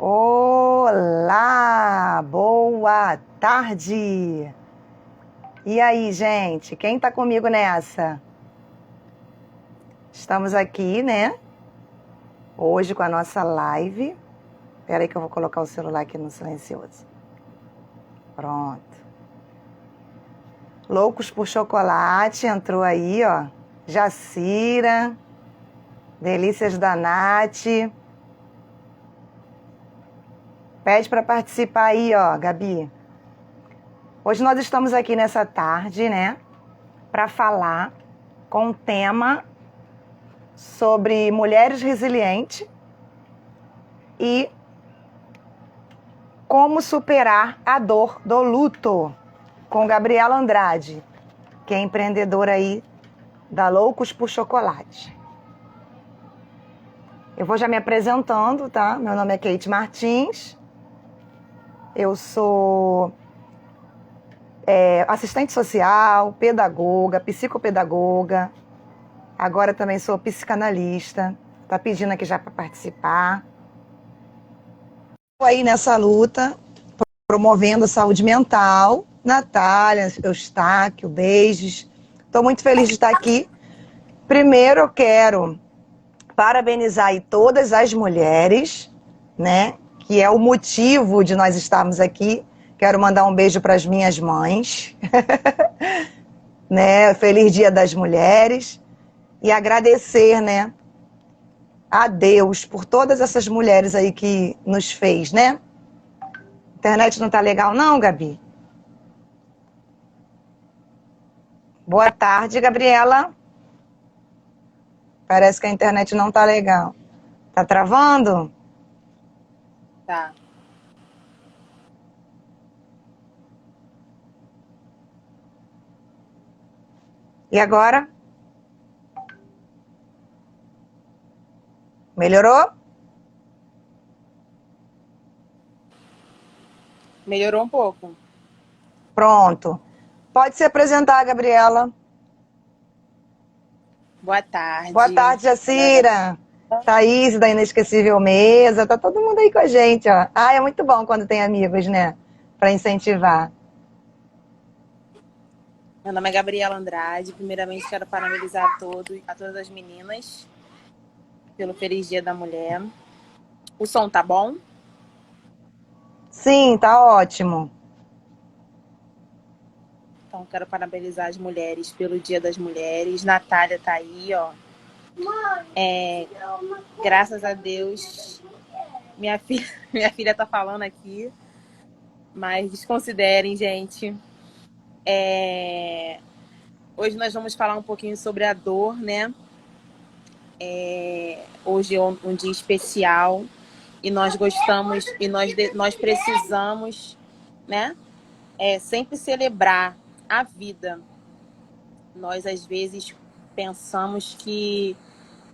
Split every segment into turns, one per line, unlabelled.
Olá, boa tarde! E aí, gente, quem tá comigo nessa? Estamos aqui, né? Hoje com a nossa live. Espera aí que eu vou colocar o celular aqui no silencioso. Pronto. Loucos por Chocolate entrou aí, ó. Jacira. Delícias da Nath. Pede para participar aí, ó, Gabi. Hoje nós estamos aqui nessa tarde, né, para falar com um tema sobre mulheres resilientes e como superar a dor do luto, com Gabriela Andrade, que é empreendedora aí da Loucos por Chocolate. Eu vou já me apresentando, tá? Meu nome é Kate Martins. Eu sou assistente social, pedagoga, psicopedagoga. Agora também sou psicanalista. Tá pedindo aqui já para participar. Estou aí nessa luta, promovendo a saúde mental. Natália, Eustáquio, beijos. Estou muito feliz de estar aqui. Primeiro eu quero parabenizar aí todas as mulheres, né? Que é o motivo de nós estarmos aqui. Quero mandar um beijo para as minhas mães. Né? Feliz Dia das Mulheres. E agradecer, né, a Deus por todas essas mulheres aí que nos fez, né? A internet não tá legal não, Gabi? Boa tarde, Gabriela. Parece que a internet não tá legal. Tá travando?
Tá.
E agora? Melhorou?
Melhorou um pouco.
Pronto. Pode se apresentar, Gabriela.
Boa
Boa
tarde.
tarde, Jacira. Thaís, da Inesquecível Mesa. Tá todo mundo aí com a gente, ó. Ah, é muito bom quando tem amigos, né? Para incentivar.
Meu nome é Gabriela Andrade. Primeiramente, quero parabenizar a todas as meninas pelo Feliz Dia da Mulher. O som tá bom?
Sim, tá ótimo.
Então, quero parabenizar as mulheres pelo Dia das Mulheres. Natália tá aí, ó. Graças a Deus, minha filha tá falando aqui. Mas desconsiderem, gente. Hoje nós vamos falar um pouquinho sobre a dor, né? Hoje é um dia especial e nós gostamos e nós precisamos, né? Sempre celebrar a vida. Nós às vezes pensamos que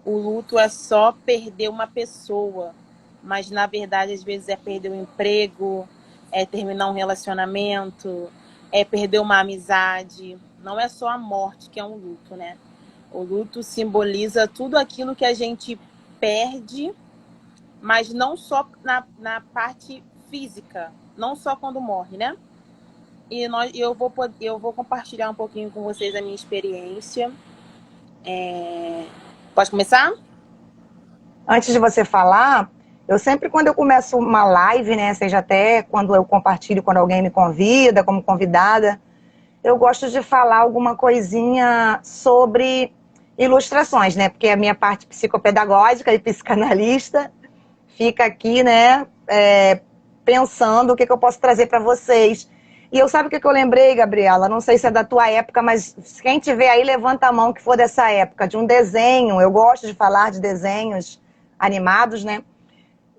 o luto é só perder uma pessoa, mas na verdade às vezes é perder um emprego, é terminar um relacionamento, é perder uma amizade. Não é só a morte que é um luto, né? O luto simboliza tudo aquilo que a gente perde, mas não só na parte física, não só quando morre, né? E eu vou compartilhar um pouquinho com vocês a minha experiência. Pode começar?
Antes de você falar, eu sempre, quando eu começo uma live, né, seja até quando eu compartilho, quando alguém me convida como convidada, eu gosto de falar alguma coisinha sobre ilustrações, né, porque a minha parte psicopedagógica e psicanalista fica aqui, né, pensando o que eu posso trazer para vocês. E eu sabe o que eu lembrei, Gabriela? Não sei se é da tua época, mas quem tiver aí, levanta a mão que for dessa época, de um desenho. Eu gosto de falar de desenhos animados, né?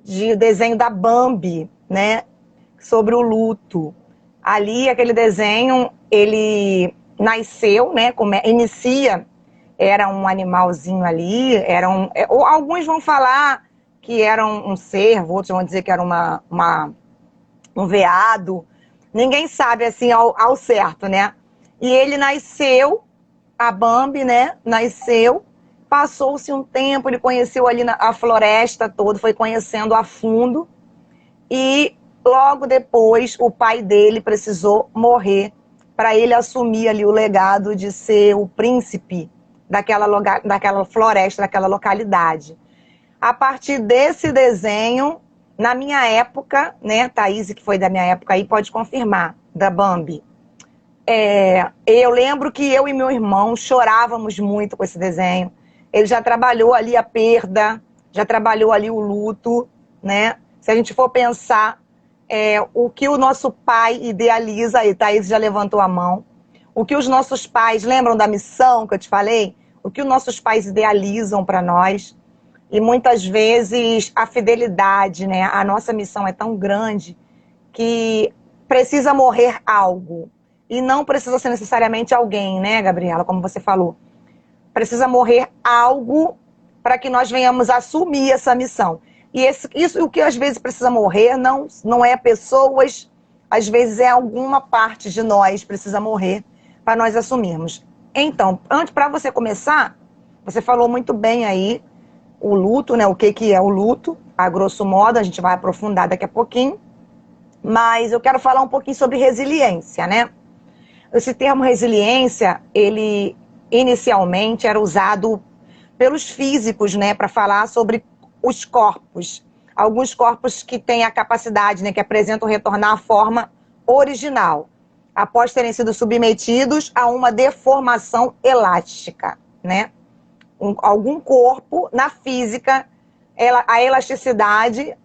De desenho da Bambi, né? Sobre o luto. Ali, aquele desenho, ele nasceu, né? Inicia, era um animalzinho ali, ou alguns vão falar que era um cervo, outros vão dizer que era um veado. Ninguém sabe, assim, ao certo, né? E ele nasceu, a Bambi, né? Nasceu, passou-se um tempo, ele conheceu ali a floresta toda, foi conhecendo a fundo. e logo depois o pai dele precisou morrer para ele assumir ali o legado de ser o príncipe daquela floresta, daquela localidade. A partir desse desenho, na minha época, né, Thaís, que foi da minha época aí, pode confirmar, da Bambi. Eu lembro que eu e meu irmão chorávamos muito com esse desenho. Ele já trabalhou ali a perda, já trabalhou ali o luto, né? Se a gente for pensar o que o nosso pai idealiza, aí Thaís já levantou a mão, o que os nossos pais, lembram da missão que eu te falei? O que os nossos pais idealizam para nós. E muitas vezes a fidelidade, né? A nossa missão é tão grande que precisa morrer algo. E não precisa ser necessariamente alguém, né, Gabriela? Como você falou. Precisa morrer algo para que nós venhamos assumir essa missão. E isso, o que às vezes precisa morrer não é pessoas, às vezes é alguma parte de nós precisa morrer para nós assumirmos. Então, antes, para você começar, você falou muito bem aí o luto, né? O que é o luto, a grosso modo, a gente vai aprofundar daqui a pouquinho. Mas eu quero falar um pouquinho sobre resiliência, né? Esse termo resiliência, ele inicialmente era usado pelos físicos, né, para falar sobre os corpos. Alguns corpos que têm a capacidade, né, que apresentam retornar à forma original, após terem sido submetidos a uma deformação elástica, né? Algum corpo, na física, a elasticidade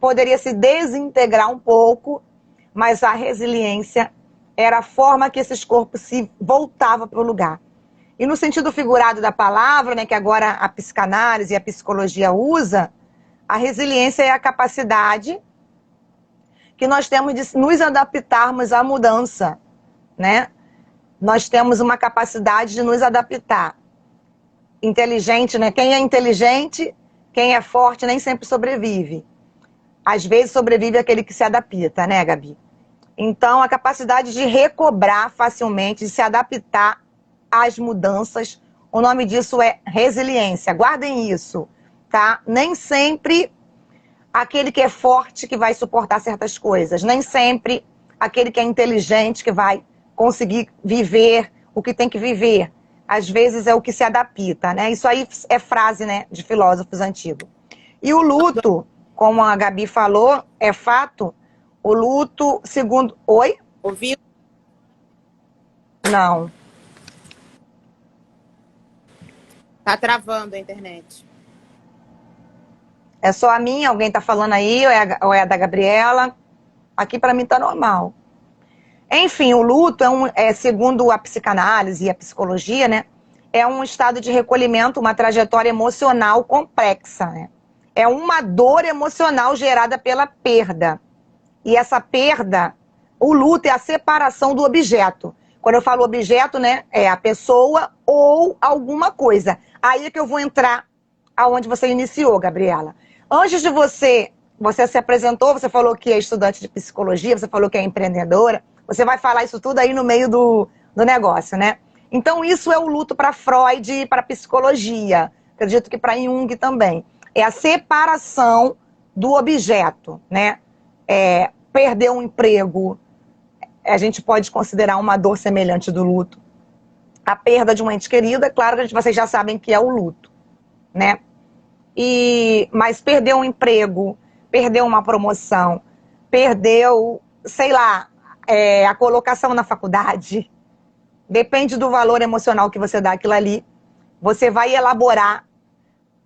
poderia se desintegrar um pouco, mas a resiliência era a forma que esses corpos se voltavam para o lugar. E no sentido figurado da palavra, né, que agora a psicanálise e a psicologia usa, a resiliência é a capacidade que nós temos de nos adaptarmos à mudança, né? Nós temos uma capacidade de nos adaptar. Inteligente, né? Quem é inteligente, quem é forte, nem sempre sobrevive. Às vezes sobrevive aquele que se adapta, né, Gabi? Então, a capacidade de recobrar facilmente, de se adaptar às mudanças, o nome disso é resiliência. Guardem isso, tá? Nem sempre aquele que é forte que vai suportar certas coisas, nem sempre aquele que é inteligente que vai conseguir viver o que tem que viver. Às vezes é o que se adapta, né? Isso aí é frase, né, de filósofos antigos. E o luto, como a Gabi falou, é fato. O luto, segundo... Oi?
Ouviu?
Não.
Tá travando a internet.
É só a minha? Alguém tá falando aí? Ou é a da Gabriela? Aqui para mim tá normal. Enfim, o luto segundo a psicanálise e a psicologia, né? É um estado de recolhimento, uma trajetória emocional complexa, né? É uma dor emocional gerada pela perda. E essa perda, o luto é a separação do objeto. Quando eu falo objeto, né, é a pessoa ou alguma coisa. Aí é que eu vou entrar aonde você iniciou, Gabriela. Antes de você se apresentou, você falou que é estudante de psicologia, você falou que é empreendedora, você vai falar isso tudo aí no meio do negócio, né? Então isso é o luto para Freud e para psicologia. Acredito que para Jung também. É a separação do objeto, né? Perder um emprego, a gente pode considerar uma dor semelhante do luto. A perda de um ente querido, é claro que vocês já sabem que é o luto, né? Mas perdeu um emprego, perdeu uma promoção, perdeu, sei lá, a colocação na faculdade, depende do valor emocional que você dá àquilo ali, você vai elaborar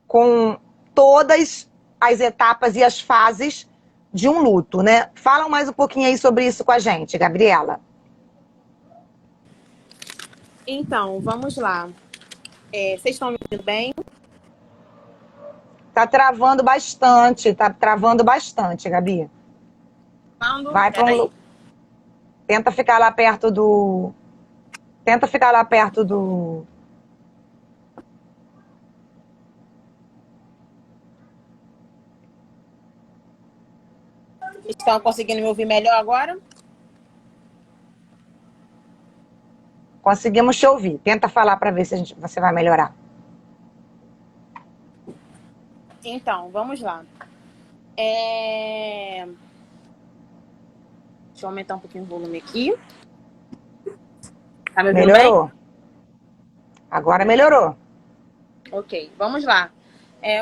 com todas as etapas e as fases de um luto, né? Fala mais um pouquinho aí sobre isso com a gente, Gabriela.
Então, vamos lá. Vocês estão me ouvindo bem?
Tá travando bastante, Gabi. Vai para um... Tenta ficar lá perto do...
Estão conseguindo me ouvir melhor agora?
Conseguimos te ouvir. Tenta falar para ver se você vai melhorar.
Então, vamos lá. Deixa eu aumentar um pouquinho o volume aqui. Tá me ouvindo
Melhorou.
bem?
Agora melhorou.
Ok, vamos lá.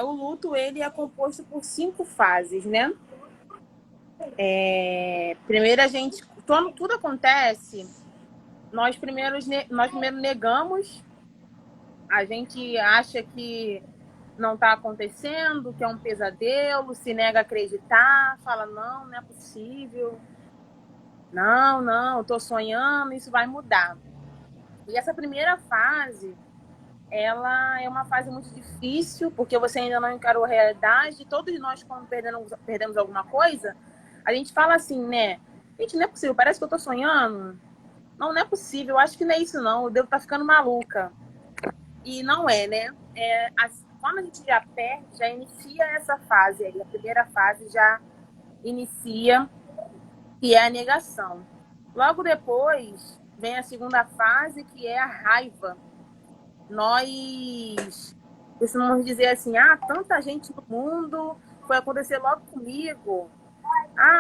O luto, ele é composto por 5 fases, né? Primeiro tudo acontece, nós primeiro negamos, a gente acha que não está acontecendo, que é um pesadelo, se nega a acreditar, fala, não é possível, não, eu tô sonhando, isso vai mudar. E essa primeira fase, ela é uma fase muito difícil, porque você ainda não encarou a realidade. Todos nós, quando perdemos alguma coisa, a gente fala assim, né? Gente, não é possível, parece que eu tô sonhando. Não é possível, eu acho que não é isso não, eu devo estar ficando maluca. E não é, né? Quando a gente já perde, já inicia essa fase aí. A primeira fase já inicia, que é a negação. Logo depois, vem a segunda fase, que é a raiva. Nós costumamos dizer assim, tanta gente no mundo, foi acontecer logo comigo.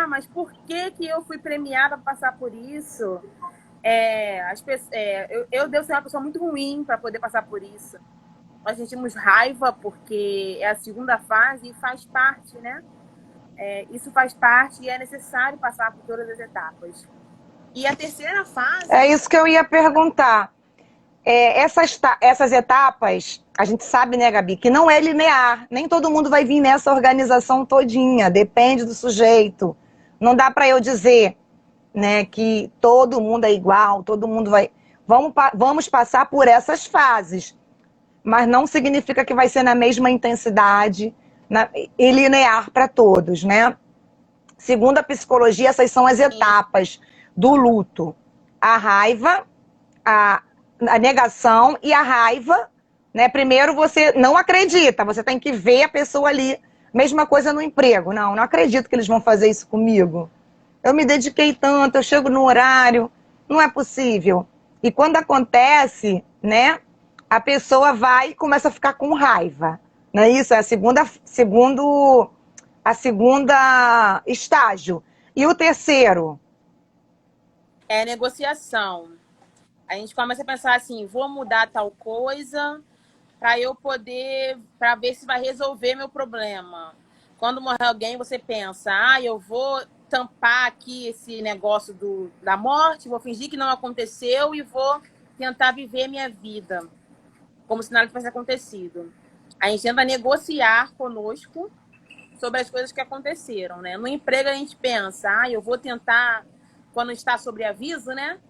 Mas por que eu fui premiada para passar por isso? Eu devo ser uma pessoa muito ruim para poder passar por isso. Nós sentimos raiva porque é a segunda fase e faz parte, né? Isso faz parte e é necessário passar por todas as etapas. E a terceira fase...
É isso que eu ia perguntar. Essas etapas, a gente sabe, né, Gabi, que não é linear. Nem todo mundo vai vir nessa organização todinha. Depende do sujeito. Não dá para eu dizer, né, que todo mundo é igual, todo mundo vai... Vamos passar por essas fases. Mas não significa que vai ser na mesma intensidade e linear para todos, né? Segundo a psicologia, essas são as etapas do luto. A raiva, a negação e a raiva, né? Primeiro você não acredita, você tem que ver a pessoa ali. Mesma coisa no emprego. Não acredito que eles vão fazer isso comigo. Eu me dediquei tanto, eu chego no horário, não é possível. E quando acontece, né, a pessoa vai e começa a ficar com raiva. Não é isso? É a segunda estágio. E o terceiro?
É negociação. A gente começa a pensar assim, vou mudar tal coisa para ver se vai resolver meu problema. Quando morrer alguém, você pensa, eu vou tampar aqui esse negócio da morte, vou fingir que não aconteceu e vou tentar viver minha vida como se nada tivesse acontecido. A gente tenta negociar conosco sobre as coisas que aconteceram, né? No emprego a gente pensa, eu vou tentar, quando está sobre aviso, né?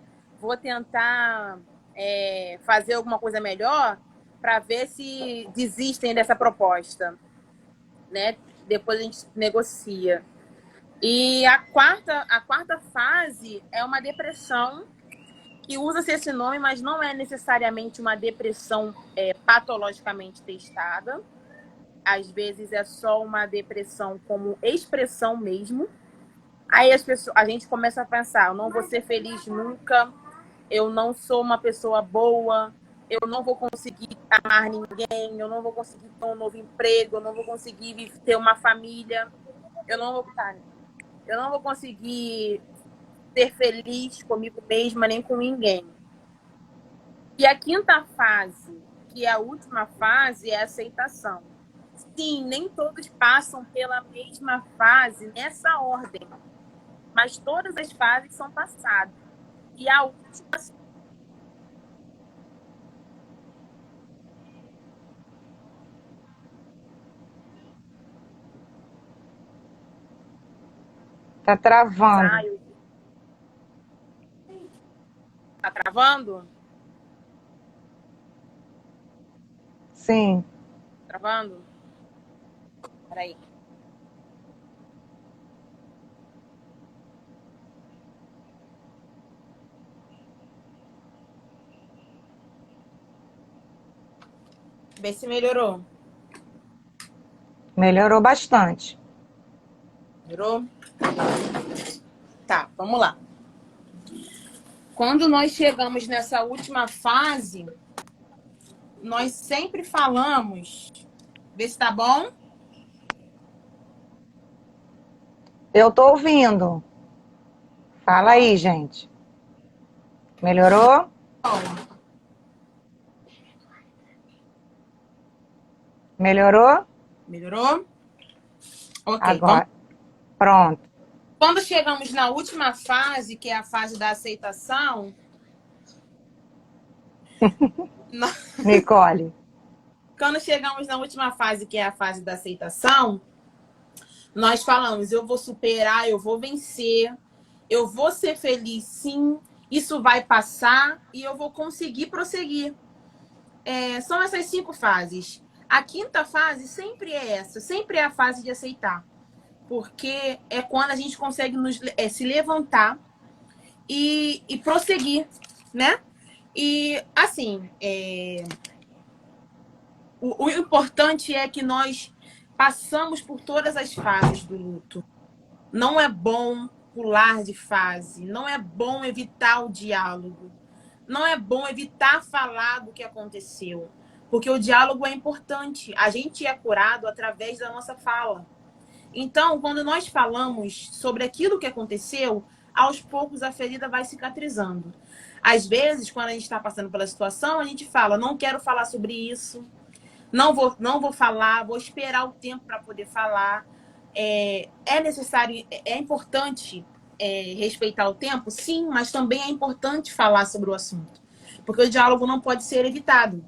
Vou tentar fazer alguma coisa melhor para ver se desistem dessa proposta, né? Depois a gente negocia. E a quarta fase é uma depressão, que usa-se esse nome, mas não é necessariamente uma depressão patologicamente testada. Às vezes é só uma depressão como expressão mesmo. Aí a gente começa a pensar, eu não vou ser feliz nunca, eu não sou uma pessoa boa, eu não vou conseguir amar ninguém, eu não vou conseguir ter um novo emprego, eu não vou conseguir ter uma família, eu não vou conseguir ser feliz comigo mesma nem com ninguém. E a quinta fase, que é a última fase, é a aceitação. Sim, nem todos passam pela mesma fase nessa ordem, mas todas as fases são passadas. E a última...
Tá travando.
Tá travando?
Sim.
Travando? Peraí. Vê se melhorou.
Melhorou bastante.
Melhorou? Tá, vamos lá. Quando nós chegamos nessa última fase, nós sempre falamos... Vê se tá bom.
Eu tô ouvindo. Fala aí, gente. Melhorou? Melhorou?
Melhorou? Ok, vamos.
Agora. Pronto.
Quando chegamos na última fase, que é a fase da aceitação,
Nicole.
quando chegamos na última fase, que é a fase da aceitação, nós falamos, eu vou superar, eu vou vencer, eu vou ser feliz sim, isso vai passar e eu vou conseguir prosseguir. São essas 5 fases. A quinta fase sempre é essa, sempre é a fase de aceitar. Porque é quando a gente consegue se levantar e prosseguir, né? E, assim, o importante é que nós passamos por todas as fases do luto. Não é bom pular de fase, não é bom evitar o diálogo, não é bom evitar falar do que aconteceu, porque o diálogo é importante. A gente é curado através da nossa fala. Então, quando nós falamos sobre aquilo que aconteceu, aos poucos a ferida vai cicatrizando. Às vezes, quando a gente está passando pela situação, a gente fala, não quero falar sobre isso, não vou falar, vou esperar o tempo para poder falar. É necessário, é importante respeitar o tempo? Sim, mas também é importante falar sobre o assunto. Porque o diálogo não pode ser evitado,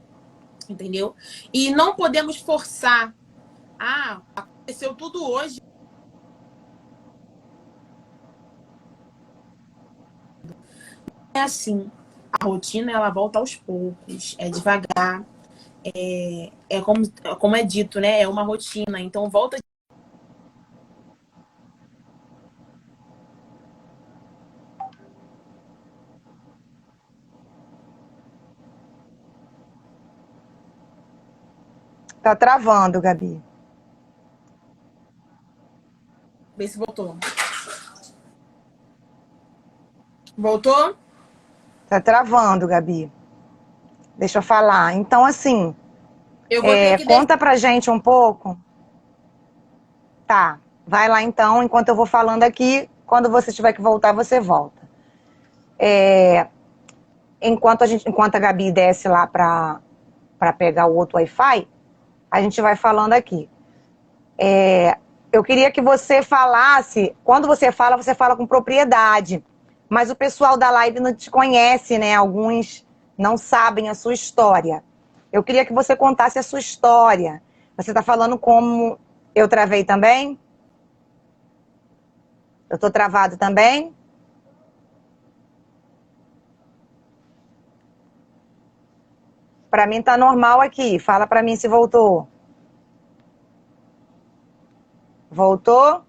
entendeu? E não podemos forçar. Aconteceu tudo hoje. É assim, a rotina ela volta aos poucos, é devagar, como é dito, né? É uma rotina, então volta.
Tá travando, Gabi.
Vê se voltou. Voltou?
Tá travando, Gabi. Deixa eu falar. Então, assim,
Eu vou ter que
conta pra gente um pouco. Tá, vai lá então, enquanto eu vou falando aqui. Quando você tiver que voltar, você volta. Enquanto a Gabi desce lá pra pegar o outro Wi-Fi, a gente vai falando aqui. Eu queria que você falasse, quando você fala com propriedade. Mas o pessoal da live não te conhece, né? Alguns não sabem a sua história. Eu queria que você contasse a sua história. Você está falando como eu travei também? Eu estou travado também? Para mim tá normal aqui. Fala para mim se voltou. Voltou?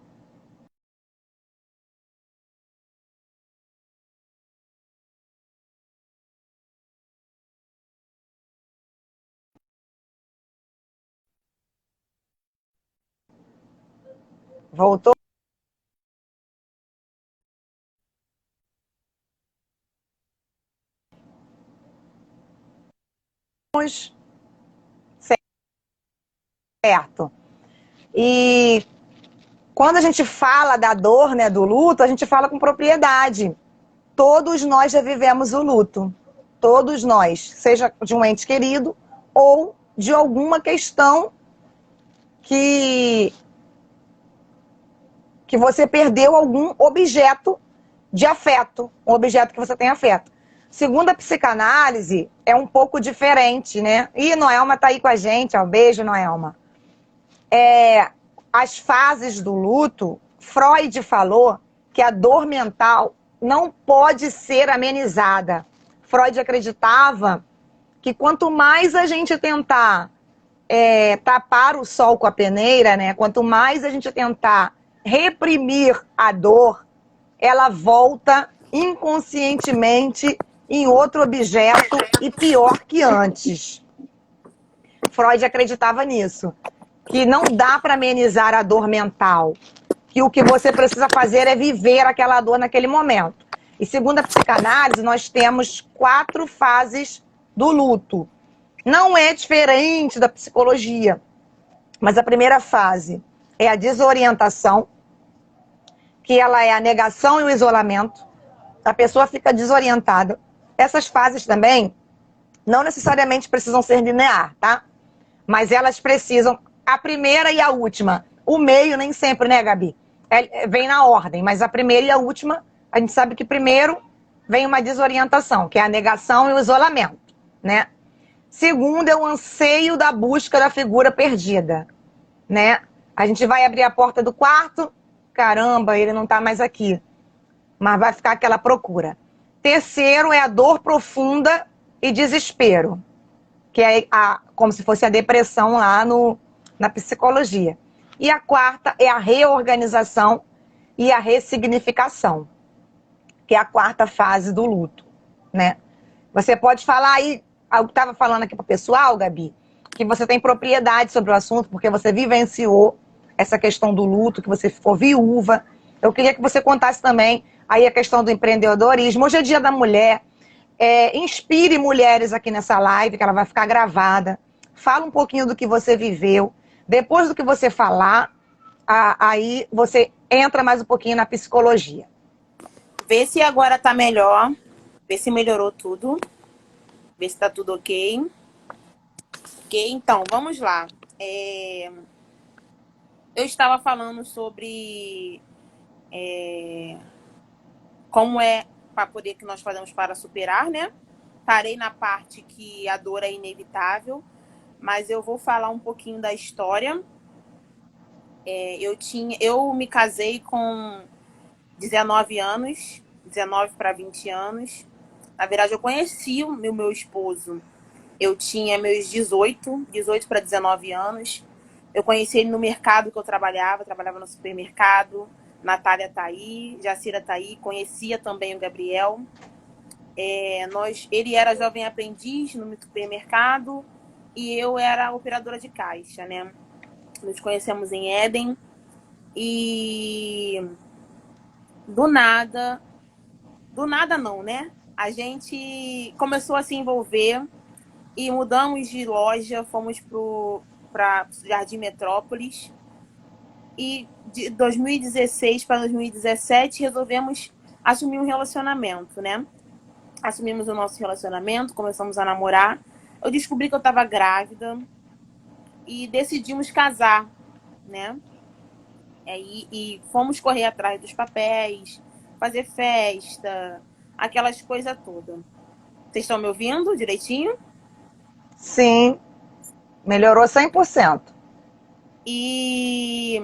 Voltou? Certo. E quando a gente fala da dor, né, do luto, a gente fala com propriedade. Todos nós já vivemos o luto. Todos nós, seja de um ente querido ou de alguma questão que você perdeu algum objeto de afeto, um objeto que você tem afeto. Segundo a psicanálise, é um pouco diferente, né? E Noelma tá aí com a gente, ó. Beijo, Noelma. As fases do luto, Freud falou que a dor mental não pode ser amenizada. Freud acreditava que quanto mais a gente tentar tapar o sol com a peneira, né? Quanto mais a gente tentar reprimir a dor, ela volta inconscientemente em outro objeto e pior que antes. Freud acreditava nisso, que não dá para amenizar a dor mental, que o que você precisa fazer é viver aquela dor naquele momento. E segundo a psicanálise, nós temos 4 fases do luto. Não é diferente da psicologia, mas a primeira fase é a desorientação, que ela é a negação e o isolamento. A pessoa fica desorientada. Essas fases também não necessariamente precisam ser linear, tá? Mas elas precisam, a primeira e a última. O meio nem sempre, né, Gabi? Vem na ordem, mas a primeira e a última, a gente sabe que primeiro vem uma desorientação, que é a negação e o isolamento, né? Segundo é o anseio da busca da figura perdida, né? A gente vai abrir a porta do quarto, caramba, ele não tá mais aqui. Mas vai ficar aquela procura. Terceiro é a dor profunda e desespero, que é como se fosse a depressão lá na psicologia. E a quarta é a reorganização e a ressignificação, que é a quarta fase do luto, né? Você pode falar aí, eu estava falando aqui para o pessoal, Gabi, que você tem propriedade sobre o assunto, porque você vivenciou essa questão do luto, que você ficou viúva. Eu queria que você contasse também aí a questão do empreendedorismo. Hoje é Dia da Mulher. Inspire mulheres aqui nessa live, que ela vai ficar gravada. Fala um pouquinho do que você viveu. Depois do que você falar, aí você entra mais um pouquinho na psicologia.
Vê se agora tá melhor. Vê se melhorou tudo. Vê se tá tudo ok. Ok, então, vamos lá. Eu estava falando sobre como é para poder que nós fazemos para superar, né? Parei na parte que a dor é inevitável, mas eu vou falar um pouquinho da história. Eu me casei com 19 anos, 19 para 20 anos. Na verdade, eu conheci o meu esposo. Eu tinha meus 18 para 19 anos. Eu conheci ele no mercado que eu trabalhava no supermercado. Natália tá aí, Jacira tá aí, conhecia também o Gabriel. Ele era jovem aprendiz no supermercado e eu era operadora de caixa, né? Nos conhecemos em Éden e do nada não, né? A gente começou a se envolver e mudamos de loja, fomos para Jardim Metrópolis. E de 2016 para 2017 resolvemos assumir um relacionamento, né? Assumimos o nosso relacionamento, começamos a namorar. Eu descobri que eu estava grávida e decidimos casar, né? E fomos correr atrás dos papéis, fazer festa, aquelas coisas todas. Vocês estão me ouvindo direitinho?
Sim, melhorou 100%.
E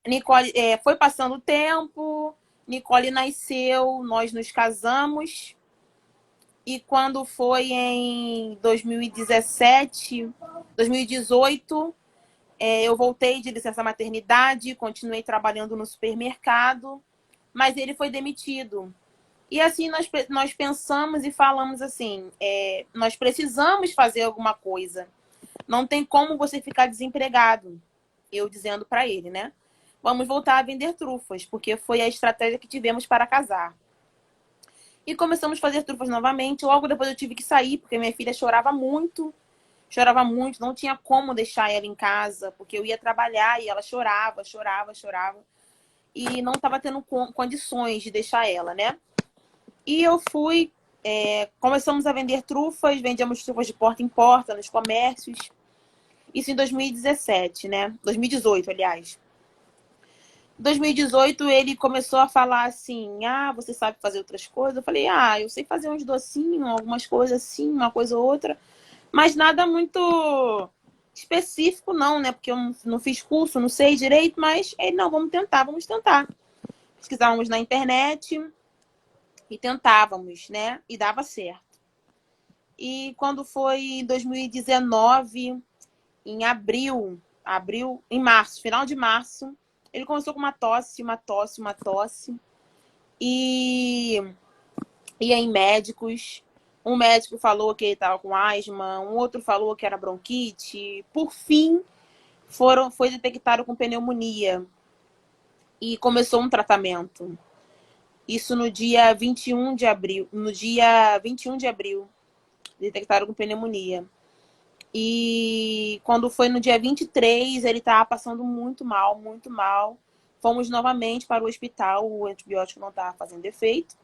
Nicole, foi passando o tempo, Nicole nasceu, nós nos casamos. E quando foi em 2017, 2018, eu voltei de licença maternidade, continuei trabalhando no supermercado, mas ele foi demitido. E assim nós pensamos e falamos assim, nós precisamos fazer alguma coisa. Não tem como você ficar desempregado. Eu dizendo para ele, né? Vamos voltar a vender trufas, porque foi a estratégia que tivemos para casar. E começamos a fazer trufas novamente. Logo depois eu tive que sair, porque minha filha chorava muito, não tinha como deixar ela em casa, porque eu ia trabalhar e ela chorava. E não estava tendo condições de deixar ela, né? E eu fui, começamos a vender trufas, vendíamos trufas de porta em porta, nos comércios. Isso em 2017, né? 2018, aliás. Em 2018, ele começou a falar assim, você sabe fazer outras coisas? Eu falei, eu sei fazer uns docinhos, algumas coisas assim, uma coisa ou outra. Mas nada muito específico, não, né? Porque eu não fiz curso, não sei direito, mas ele, não, vamos tentar. Pesquisávamos na internet e tentávamos, né? E dava certo. E quando foi em 2019, em março, final de março, ele começou com uma tosse. E ia em médicos. Um médico falou que ele estava com asma, um outro falou que era bronquite. Por fim, foi detectado com pneumonia. E começou um tratamento. Isso no dia 21 de abril. Detectaram com pneumonia. E quando foi no dia 23, ele estava passando muito mal. Fomos novamente para o hospital, o antibiótico não estava fazendo efeito.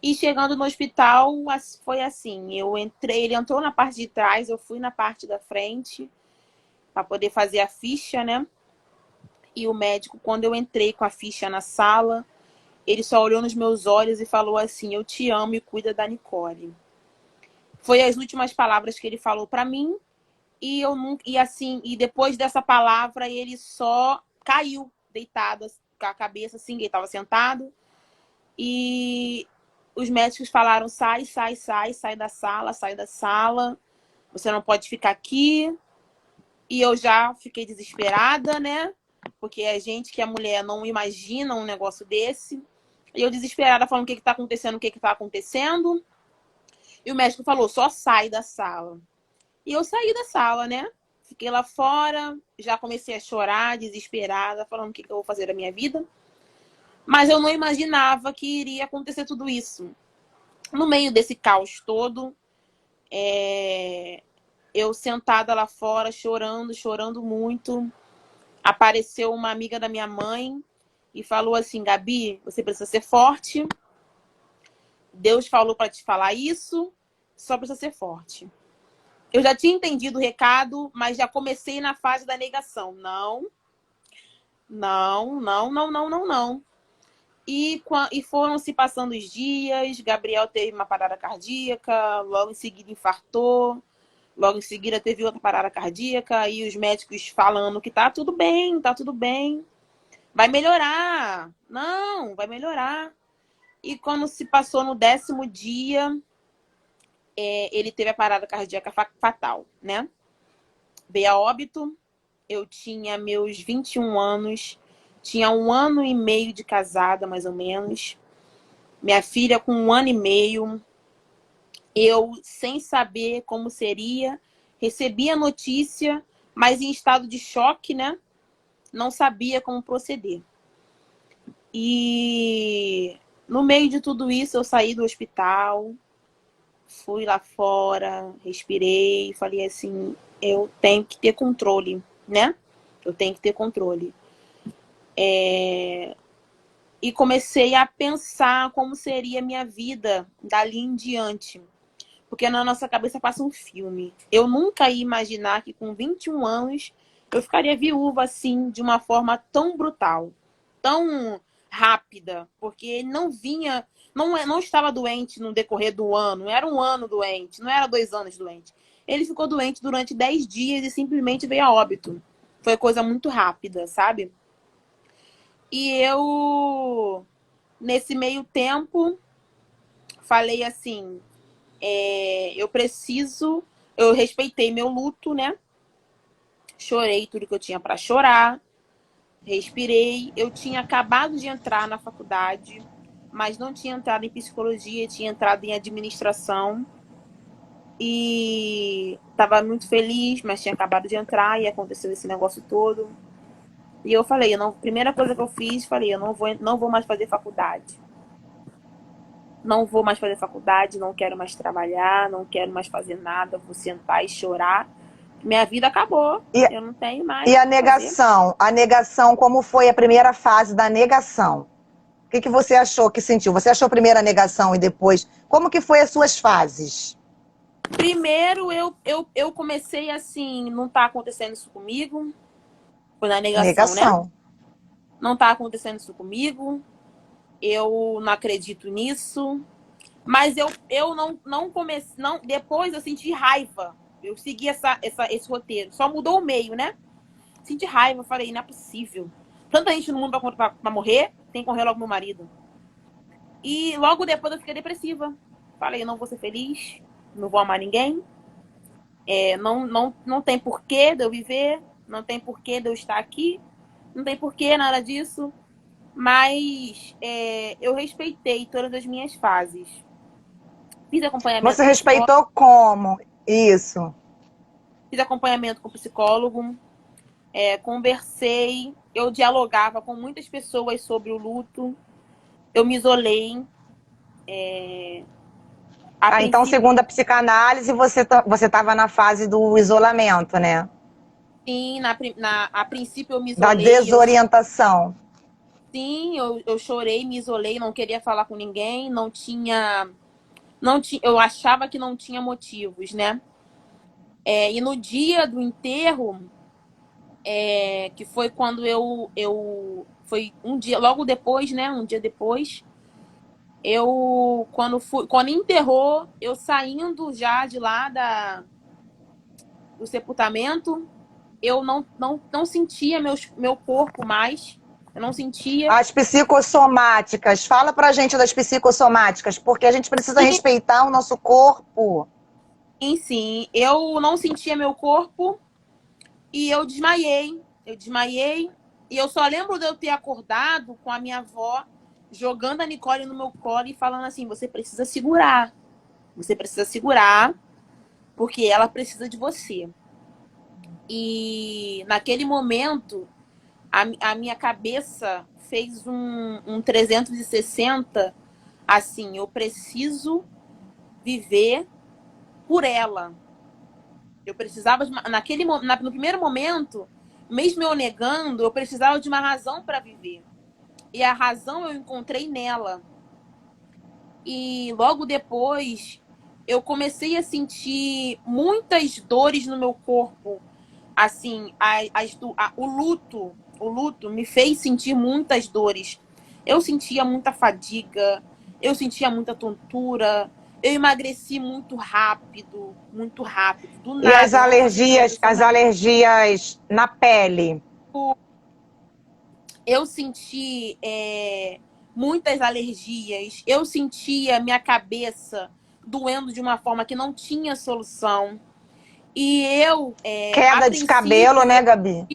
E chegando no hospital, foi assim, eu entrei, ele entrou na parte de trás, eu fui na parte da frente para poder fazer a ficha, né? E o médico, quando eu entrei com a ficha na sala, ele só olhou nos meus olhos e falou assim: eu te amo e cuida da Nicole. Foi as últimas palavras que ele falou para mim. E eu nunca, e assim, e depois dessa palavra, ele só caiu deitado com a cabeça assim, ele estava sentado. E os médicos falaram: sai, sai, sai, sai da sala, sai da sala. Você não pode ficar aqui. E eu já fiquei desesperada, né? Porque a gente, que é mulher, não imagina um negócio desse. E eu desesperada, falando o que está acontecendo, o que está acontecendo. E o médico falou: só sai da sala. E eu saí da sala, né? Fiquei lá fora, já comecei a chorar, desesperada, falando o que eu vou fazer da minha vida. Mas eu não imaginava que iria acontecer tudo isso. No meio desse caos todo, eu sentada lá fora, chorando, chorando muito. Apareceu uma amiga da minha mãe e falou assim: Gabi, você precisa ser forte. Deus falou para te falar isso, só precisa ser forte. Eu já tinha entendido o recado, mas já comecei na fase da negação. Não, não, não, não, não, não, não. E foram se passando os dias, Gabriel teve uma parada cardíaca, logo em seguida infartou, logo em seguida teve outra parada cardíaca, e os médicos falando que tá tudo bem, vai melhorar. Não, vai melhorar. E quando se passou no 10º dia, ele teve a parada cardíaca fatal, né? Veio a óbito, eu tinha meus 21 anos, tinha 1 ano e meio de casada, mais ou menos. Minha filha com 1 ano e meio. Eu, sem saber como seria, recebi a notícia, mas em estado de choque, né? Não sabia como proceder. E no meio de tudo isso, eu saí do hospital, fui lá fora, respirei, falei assim: eu tenho que ter controle, né? Eu tenho que ter controle. E comecei a pensar como seria a minha vida dali em diante. Porque na nossa cabeça passa um filme. Eu nunca ia imaginar que com 21 anos eu ficaria viúva assim, de uma forma tão brutal, tão rápida. Porque não vinha, não estava doente no decorrer do ano, era 1 ano doente, não era 2 anos doente. Ele ficou doente durante 10 dias e simplesmente veio a óbito. Foi coisa muito rápida, sabe? E eu, nesse meio tempo, falei assim: eu respeitei meu luto, né? Chorei tudo que eu tinha para chorar, respirei. Eu tinha acabado de entrar na faculdade, mas não tinha entrado em psicologia, tinha entrado em administração. E estava muito feliz, mas tinha acabado de entrar e aconteceu esse negócio todo. E eu falei, primeira coisa que eu fiz, falei: eu não vou mais fazer faculdade. Não vou mais fazer faculdade, não quero mais trabalhar, não quero mais fazer nada, vou sentar e chorar. Minha vida acabou, eu não tenho mais.
E a negação? A negação, como foi a primeira fase da negação? O que você achou que sentiu? Você achou primeiro a negação e depois? Como que foi as suas fases?
Primeiro, eu comecei assim: não tá acontecendo isso comigo. Foi na negação, né? Não tá acontecendo isso comigo. Eu não acredito nisso. Mas eu não comecei. Não, depois eu senti raiva. Eu segui esse roteiro. Só mudou o meio, né? Senti raiva. Falei: não é possível. Tanta gente no mundo pra morrer, tem que morrer logo meu marido. E logo depois eu fiquei depressiva. Falei: eu não vou ser feliz, não vou amar ninguém. Não tem porquê de eu viver, não tem porquê de eu estar aqui, não tem porquê nada disso. Mas eu respeitei todas as minhas fases. Fiz acompanhamento.
Você respeitou como? Isso.
Fiz acompanhamento com psicólogo, conversei, eu dialogava com muitas pessoas sobre o luto, eu me isolei.
Então, segundo a psicanálise, você estava na fase do isolamento, né?
Sim, a princípio eu me
Da
isolei.
desorientação.
Sim, eu chorei, me isolei, não queria falar com ninguém, não tinha, eu achava que não tinha motivos, né? E no dia do enterro, que foi quando foi um dia, logo depois, né? Um dia depois, quando enterrou, eu saindo já de lá do sepultamento, eu não sentia meu corpo mais, eu não sentia.
As psicossomáticas. Fala pra gente das psicossomáticas, porque a gente precisa respeitar o nosso corpo.
Sim, sim, eu não sentia meu corpo e eu desmaiei. Eu desmaiei e eu só lembro de eu ter acordado com a minha avó jogando a Nicole no meu colo e falando assim: você precisa segurar. Você precisa segurar, porque ela precisa de você. E naquele momento, a minha cabeça fez um 360, assim, eu preciso viver por ela. Eu precisava, no primeiro momento, mesmo eu negando, eu precisava de uma razão para viver. E a razão eu encontrei nela. E logo depois, eu comecei a sentir muitas dores no meu corpo. Assim, o luto me fez sentir muitas dores. Eu sentia muita fadiga, eu sentia muita tontura, eu emagreci muito rápido, do
E
nada. Eu não sabia que a pessoa
as
emagrecia.
alergias na pele?
Eu senti muitas alergias, eu sentia minha cabeça doendo de uma forma que não tinha solução. E a
Queda de cabelo,
princípio,
né, Gabi?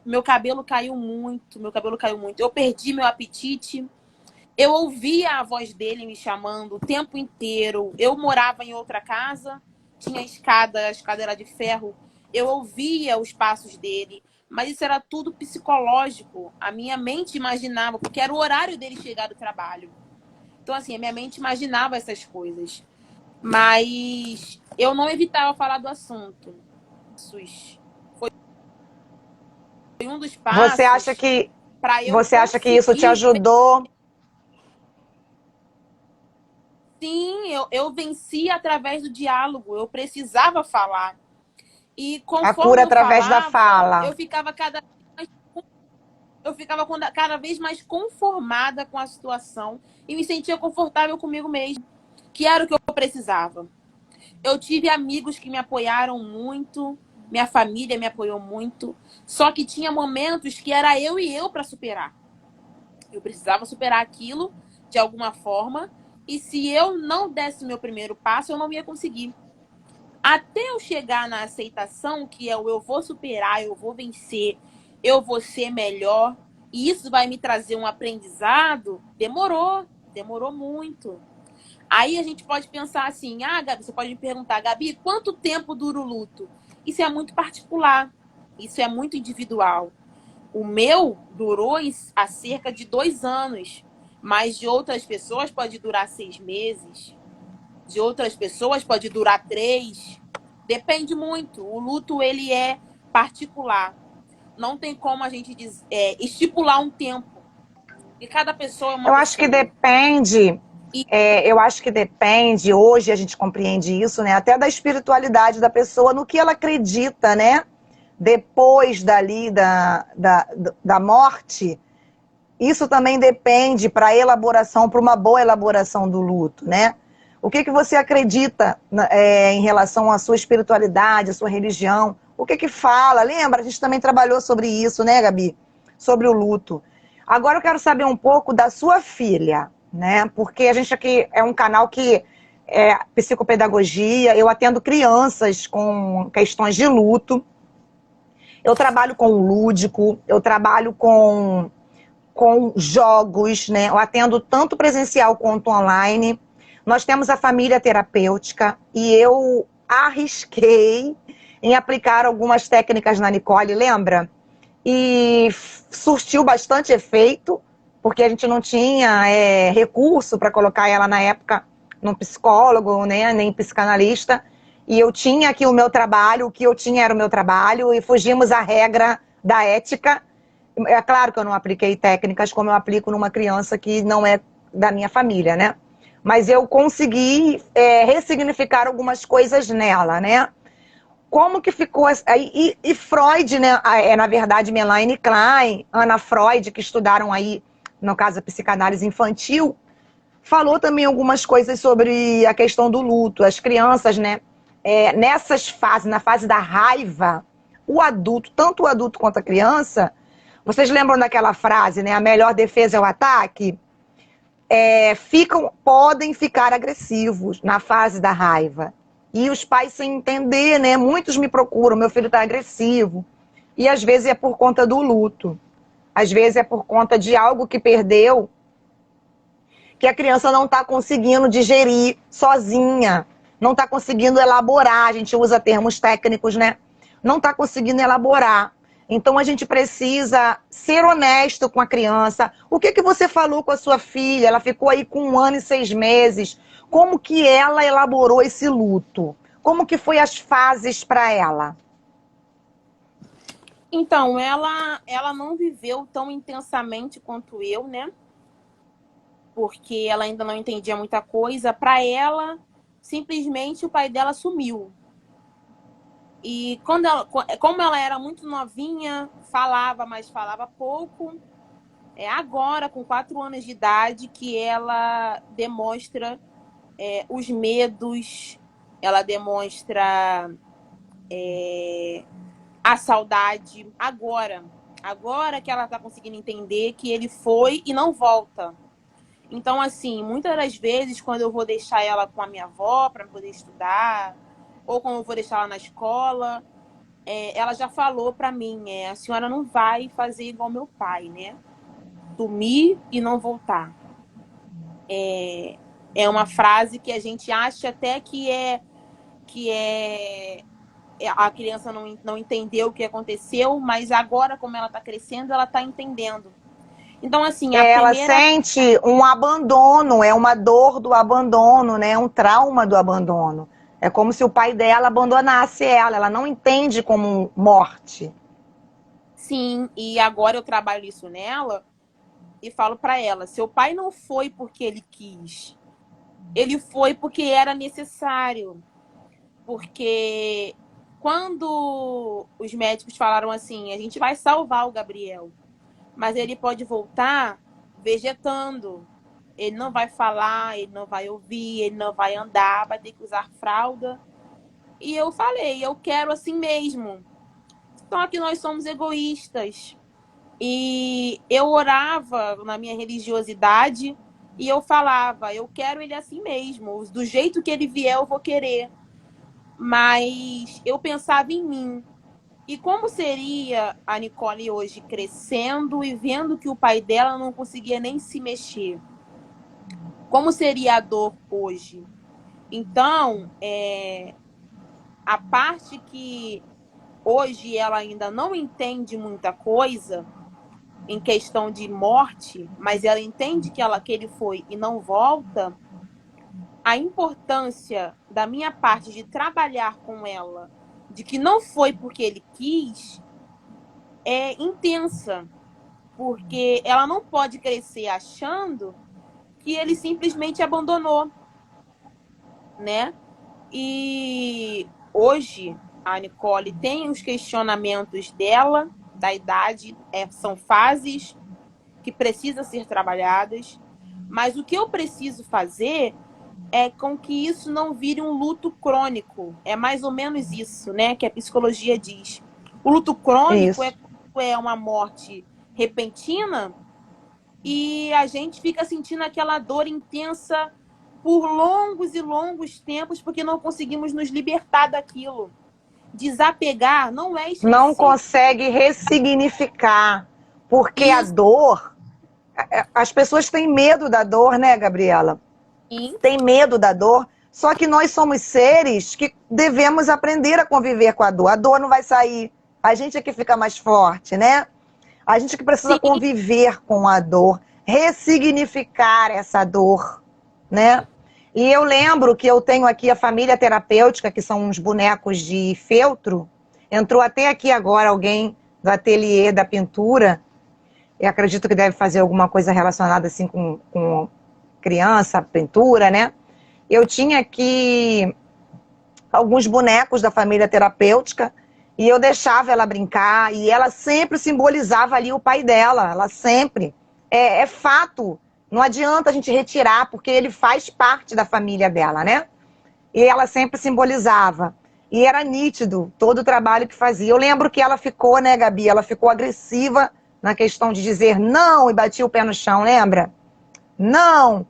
meu cabelo caiu muito, meu cabelo caiu muito. Eu perdi meu apetite. Eu ouvia a voz dele me chamando o tempo inteiro. Eu morava em outra casa, tinha a escada era de ferro. Eu ouvia os passos dele, mas isso era tudo psicológico. A minha mente imaginava, porque era o horário dele chegar do trabalho. Então, assim, a minha mente imaginava essas coisas. Mas eu não evitava falar do assunto. Foi um dos
Você acha
passos
que
para eu
você acha que isso te
conseguir.
ajudou?
Sim, eu venci através do diálogo. Eu precisava falar. E
A cura
conforme eu
através da
falava,
fala.
eu ficava cada vez mais conformada com a situação e me sentia confortável comigo mesma, que era o que eu precisava. Eu tive amigos que me apoiaram muito, minha família me apoiou muito, só que tinha momentos que era eu e eu para superar. Eu precisava superar aquilo de alguma forma, e se eu não desse meu primeiro passo, eu não ia conseguir. Até eu chegar na aceitação, que é o eu vou superar, eu vou vencer, eu vou ser melhor, e isso vai me trazer um aprendizado, demorou muito. Aí a gente pode pensar assim, Gabi, você pode me perguntar, Gabi, quanto tempo dura o luto? Isso é muito particular, isso é muito individual. O meu durou há cerca de 2 anos, mas de outras pessoas pode durar 6 meses, de outras pessoas pode durar 3. Depende muito. O luto, ele é particular. Não tem como a gente estipular um tempo. E cada pessoa é uma
Eu acho que
pessoa.
depende.
E
Eu acho que depende, hoje a gente compreende isso, né? Até da espiritualidade da pessoa, no que ela acredita, né? Depois dali da morte, isso também depende para a elaboração, para uma boa elaboração do luto, né? O que você acredita em relação à sua espiritualidade, à sua religião? O que fala? Lembra? A gente também trabalhou sobre isso, né, Gabi? Sobre o luto. Agora eu quero saber um pouco da sua filha, né? Porque a gente aqui é um canal que é psicopedagogia, eu atendo crianças com questões de luto. Eu trabalho com o lúdico, eu trabalho com jogos, né? Eu atendo tanto presencial quanto online. Nós temos a família terapêutica e eu arrisquei em aplicar algumas técnicas na Nicole, lembra? E surtiu bastante efeito, porque a gente não tinha recurso para colocar ela na época num psicólogo, né? Nem psicanalista. E eu tinha aqui o meu trabalho, o que eu tinha era o meu trabalho, e fugimos à regra da ética É claro que eu não apliquei técnicas como eu aplico numa criança que não é da minha família, né? Mas eu consegui ressignificar algumas coisas nela, né? Como que ficou... E Freud, né? Na verdade, Melanie Klein, Anna Freud, que estudaram aí, no caso, a psicanálise infantil, falou também algumas coisas sobre a questão do luto. As crianças, né? Nessas fases, na fase da raiva, o adulto, tanto o adulto quanto a criança... Vocês lembram daquela frase, né? A melhor defesa é o ataque? Podem ficar agressivos na fase da raiva. E os pais sem entender, né? Muitos me procuram, meu filho está agressivo. E às vezes é por conta do luto. Às vezes é por conta de algo que perdeu, que a criança não está conseguindo digerir sozinha. Não está conseguindo elaborar. A gente usa termos técnicos, né? Não está conseguindo elaborar. Então, a gente precisa ser honesto com a criança. O que você falou com a sua filha? Ela ficou aí com 1 ano e 6 meses. Como que ela elaborou esse luto? Como que foi as fases para ela?
Então, ela não viveu tão intensamente quanto eu, né? Porque ela ainda não entendia muita coisa. Para ela, simplesmente o pai dela sumiu. E como ela era muito novinha, falava, mas falava pouco. É agora, com 4 anos de idade, que ela demonstra os medos, ela demonstra a saudade. Agora que ela está conseguindo entender que ele foi e não volta. Então, assim, muitas das vezes, quando eu vou deixar ela com a minha avó para poder estudar, ou quando eu vou deixar ela na escola, ela já falou para mim, a senhora não vai fazer igual meu pai, né? Sumir e não voltar. É uma frase que a gente acha até que a criança não entendeu o que aconteceu, mas agora, como ela está crescendo, ela está entendendo. Então, assim,
Ela sente um abandono, é uma dor do abandono, né? Um trauma do abandono. É como se o pai dela abandonasse ela não entende como morte.
Sim, e agora eu trabalho isso nela e falo para ela, seu pai não foi porque ele quis, ele foi porque era necessário. Porque quando os médicos falaram assim, a gente vai salvar o Gabriel, mas ele pode voltar vegetando. Ele não vai falar, ele não vai ouvir, ele não vai andar, vai ter que usar fralda. E eu falei, eu quero assim mesmo. Só que nós somos egoístas. E eu orava na minha religiosidade e eu falava, eu quero ele assim mesmo. Do jeito que ele vier, eu vou querer. Mas eu pensava em mim. E como seria a Nicole hoje crescendo e vendo que o pai dela não conseguia nem se mexer? Como seria a dor hoje? Então, a parte que hoje ela ainda não entende muita coisa em questão de morte, mas ela entende que ele foi e não volta, a importância da minha parte de trabalhar com ela, de que não foi porque ele quis, é intensa. Porque ela não pode crescer achando que ele simplesmente abandonou, né? E hoje a Nicole tem os questionamentos dela, da idade, são fases que precisam ser trabalhadas, mas o que eu preciso fazer é com que isso não vire um luto crônico. É mais ou menos isso, né, que a psicologia diz. O luto crônico é uma morte repentina e a gente fica sentindo aquela dor intensa por longos e longos tempos porque não conseguimos nos libertar daquilo. Desapegar não é esquecer.
Não consegue ressignificar, porque a dor... As pessoas têm medo da dor, né, Gabriela?
Sim.
Tem medo da dor, só que nós somos seres que devemos aprender a conviver com a dor. A dor não vai sair, a gente é que fica mais forte, né? A gente que precisa conviver com a dor, ressignificar essa dor, né? E eu lembro que eu tenho aqui a família terapêutica, que são uns bonecos de feltro. Entrou até aqui agora alguém do ateliê da pintura, eu acredito que deve fazer alguma coisa relacionada assim com criança, pintura, né? Eu tinha aqui alguns bonecos da família terapêutica e eu deixava ela brincar e ela sempre simbolizava ali o pai dela, ela sempre. É fato, não adianta a gente retirar, porque ele faz parte da família dela, né? E ela sempre simbolizava. E era nítido todo o trabalho que fazia. Eu lembro que ela ficou, né, Gabi? Ela ficou agressiva na questão de dizer não e batia o pé no chão, lembra? Não!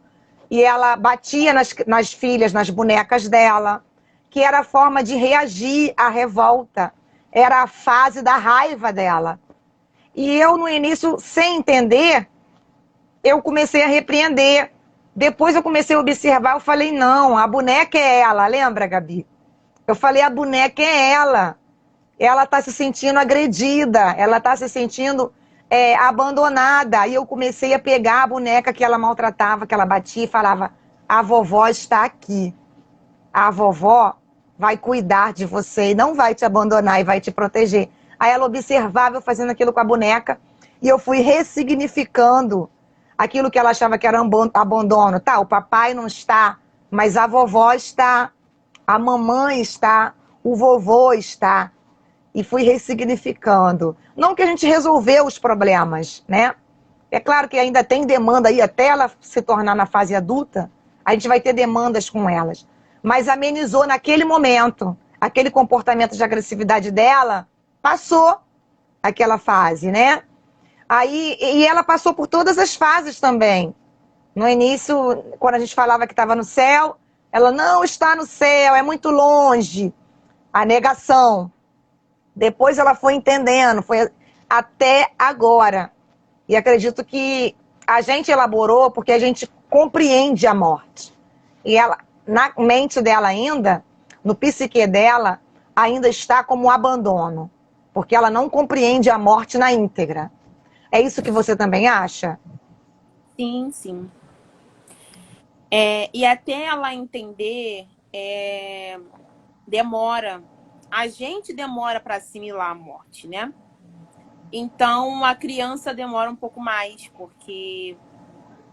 E ela batia nas filhas, nas bonecas dela, que era a forma de reagir à revolta. Era a fase da raiva dela. E eu, no início, sem entender, eu comecei a repreender. Depois eu comecei a observar, eu falei, não, a boneca é ela, lembra, Gabi? Eu falei, a boneca é ela. Ela está se sentindo agredida, ela está se sentindo abandonada. E eu comecei a pegar a boneca que ela maltratava, que ela batia e falava, a vovó está aqui. A vovó vai cuidar de você e não vai te abandonar e vai te proteger. Aí ela observava eu fazendo aquilo com a boneca e eu fui ressignificando aquilo que ela achava que era abandono. Tá, o papai não está, mas a vovó está, a mamãe está, o vovô está. E fui ressignificando. Não que a gente resolveu os problemas, né? É claro que ainda tem demanda aí, até ela se tornar na fase adulta, a gente vai ter demandas com elas. Mas amenizou naquele momento. Aquele comportamento de agressividade dela passou aquela fase, né? Aí, e ela passou por todas as fases também. No início, quando a gente falava que estava no céu, ela não está no céu, é muito longe. A negação. Depois ela foi entendendo, foi até agora. E acredito que a gente elaborou porque a gente compreende a morte. E ela, na mente dela ainda, no psique dela, ainda está como abandono. Porque ela não compreende a morte na íntegra. É isso que você também acha?
Sim, sim. E até ela entender, demora. A gente demora para assimilar a morte, né? Então, a criança demora um pouco mais, porque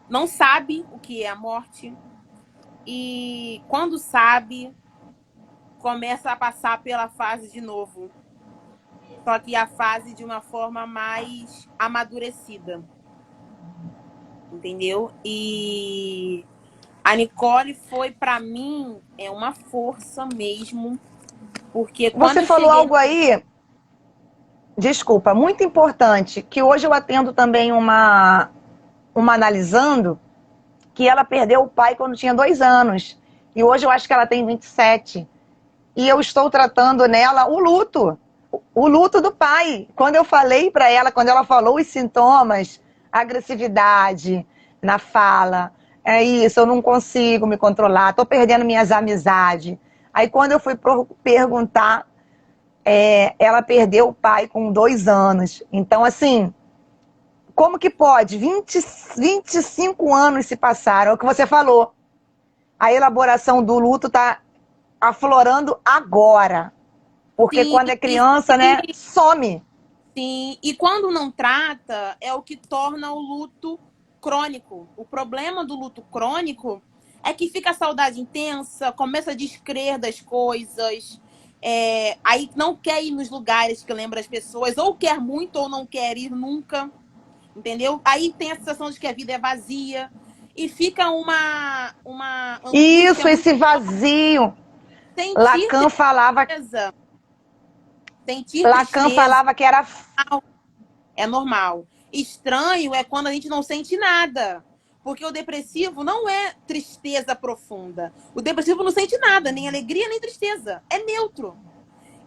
não sabe o que é a morte. E quando sabe, começa a passar pela fase de novo. Só que a fase de uma forma mais amadurecida. Entendeu? E a Nicole foi, para mim, uma força mesmo. Porque quando
Você
eu
falou
cheguei...
algo aí, desculpa, muito importante, que hoje eu atendo também uma analisando, que ela perdeu o pai quando tinha 2 anos. E hoje eu acho que ela tem 27. E eu estou tratando nela o luto do pai. Quando eu falei para ela, quando ela falou os sintomas, agressividade na fala, é isso, eu não consigo me controlar, estou perdendo minhas amizades. Aí quando eu fui perguntar, ela perdeu o pai com 2 anos. Então, assim, como que pode? 25 anos se passaram, é o que você falou. A elaboração do luto está aflorando agora. Porque
Sim,
quando é criança, né, some.
sim. E quando não trata, é o que torna o luto crônico. O problema do luto crônico é que fica a saudade intensa, começa a descrer das coisas, aí não quer ir nos lugares que lembra as pessoas, ou quer muito ou não quer ir nunca, entendeu? Aí tem a sensação de que a vida é vazia e fica uma angústia
Isso,
muito
esse vazio.
sentir
Lacan falava,
tristeza. Sentir
Lacan
tristeza
falava que era...
é normal. Estranho é quando a gente não sente nada. Porque o depressivo não é tristeza profunda. O depressivo não sente nada, nem alegria, nem tristeza. É neutro.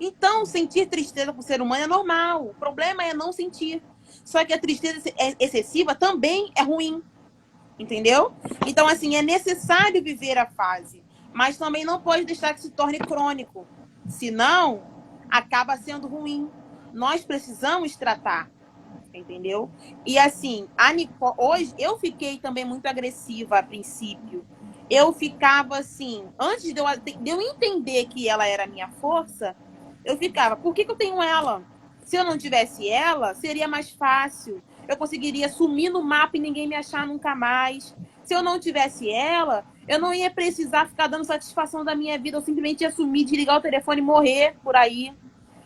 Então, sentir tristeza para o ser humano é normal. O problema é não sentir. Só que a tristeza excessiva também é ruim. Entendeu? Então, assim, é necessário viver a fase. Mas também não pode deixar que se torne crônico. Senão, acaba sendo ruim. Nós precisamos tratar. Entendeu? E assim, a Nicole, hoje eu fiquei também muito agressiva a princípio. Eu ficava assim, antes de eu entender que ela era a minha força, eu ficava, por que eu tenho ela? Se eu não tivesse ela, seria mais fácil. eu conseguiria sumir no mapa e ninguém me achar nunca mais. Se eu não tivesse ela, eu não ia precisar ficar dando satisfação da minha vida, eu simplesmente ia sumir, desligar o telefone e morrer por aí.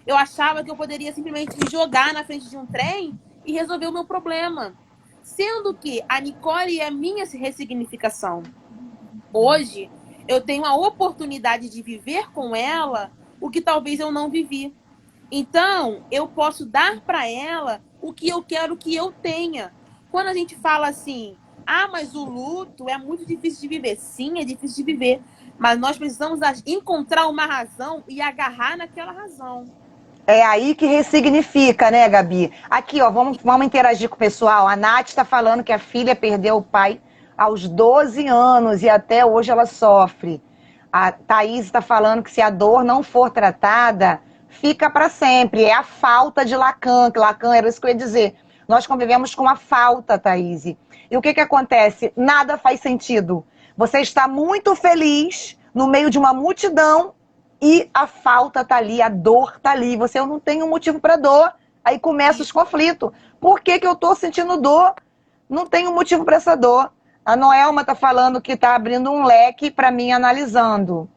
Eu achava que eu poderia simplesmente me jogar na frente de um trem e resolver o meu problema. Sendo que a Nicole é a minha ressignificação. Hoje, eu tenho a oportunidade de viver com ela o que talvez eu não vivi. Então, eu posso dar para ela o que eu quero que eu tenha. Quando a gente fala assim, mas o luto é muito difícil de viver. Sim, é difícil de viver. Mas nós precisamos encontrar uma razão e agarrar naquela razão.
É aí que ressignifica, né, Gabi? Aqui, ó, vamos interagir com o pessoal. A Nath está falando que a filha perdeu o pai aos 12 anos e até hoje ela sofre. A Thaís está falando que se a dor não for tratada, fica para sempre. É a falta de Lacan, que Lacan era isso que eu ia dizer. Nós convivemos com a falta, Thaís. E o que acontece? Nada faz sentido. Você está muito feliz no meio de uma multidão e a falta tá ali, a dor tá ali. Você não tem um motivo para dor. Aí começam os conflitos. Por que eu tô sentindo dor? Não tem um motivo para essa dor. A Noelma tá falando que tá abrindo um leque para mim analisando.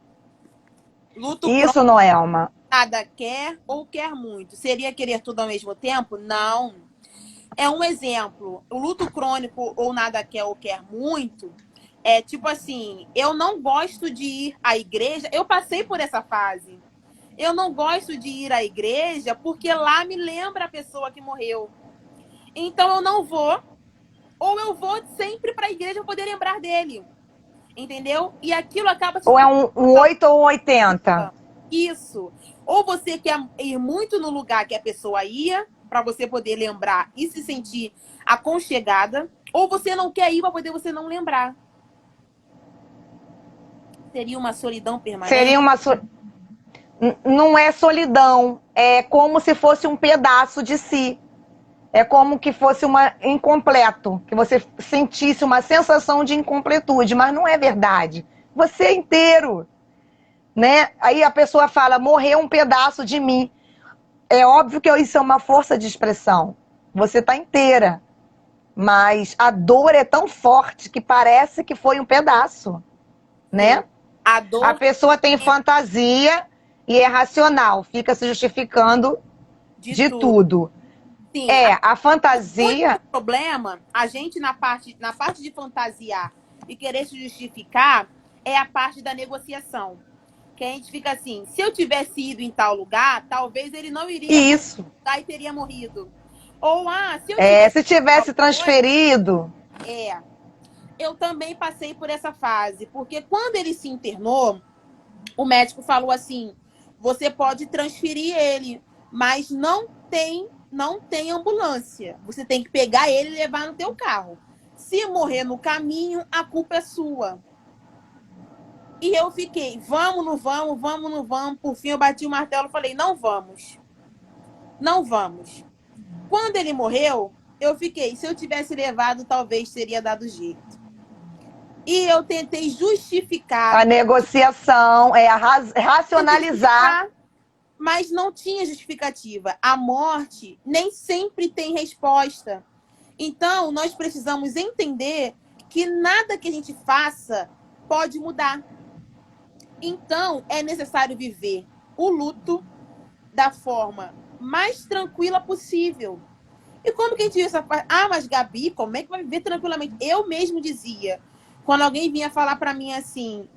Luto
isso,
crônico,
Noelma.
Nada quer ou quer muito. Seria querer tudo ao mesmo tempo? Não. É um exemplo. O luto crônico ou nada quer ou quer muito é tipo assim, eu não gosto de ir à igreja. Eu passei por essa fase. Eu não gosto de ir à igreja porque lá me lembra a pessoa que morreu. Então eu não vou. Ou eu vou sempre para a igreja para poder lembrar dele. Entendeu? E aquilo acaba...
Ou é um 8 ou um 80.
Isso. Ou você quer ir muito no lugar que a pessoa ia, para você poder lembrar e se sentir aconchegada, ou você não quer ir para poder você não lembrar. Seria uma solidão permanente?
Seria uma Não é solidão, é como se fosse um pedaço de si. É como que fosse incompleto, que você sentisse uma sensação de incompletude, mas não é verdade. Você é inteiro, né? Aí a pessoa fala, morreu um pedaço de mim. É óbvio que isso é uma força de expressão. Você está inteira, mas a dor é tão forte que parece que foi um pedaço, né?
A dor...
A pessoa tem fantasia e é racional, fica se justificando de tudo.
Sim,
a fantasia...
O problema, a gente na parte de fantasiar e querer se justificar, é a parte da negociação. Que a gente fica assim, se eu tivesse ido em tal lugar, talvez ele não iria e teria morrido. Ou,
se tivesse transferido...
Eu também passei por essa fase, porque quando ele se internou, o médico falou assim, você pode transferir ele, mas não tem ambulância. Você tem que pegar ele e levar no teu carro. Se morrer no caminho, a culpa é sua. E eu fiquei, vamos, não vamos, vamos, não vamos. Por fim, eu bati o martelo e falei, não vamos. Não vamos. Quando ele morreu, eu fiquei, se eu tivesse levado, talvez teria dado jeito. E eu tentei justificar.
A negociação é racionalizar.
Mas não tinha justificativa. A morte nem sempre tem resposta. Então, nós precisamos entender que nada que a gente faça pode mudar. Então, é necessário viver o luto da forma mais tranquila possível. E como que a gente viu essa parte? Mas Gabi, como é que vai viver tranquilamente? Eu mesmo dizia, quando alguém vinha falar para mim assim,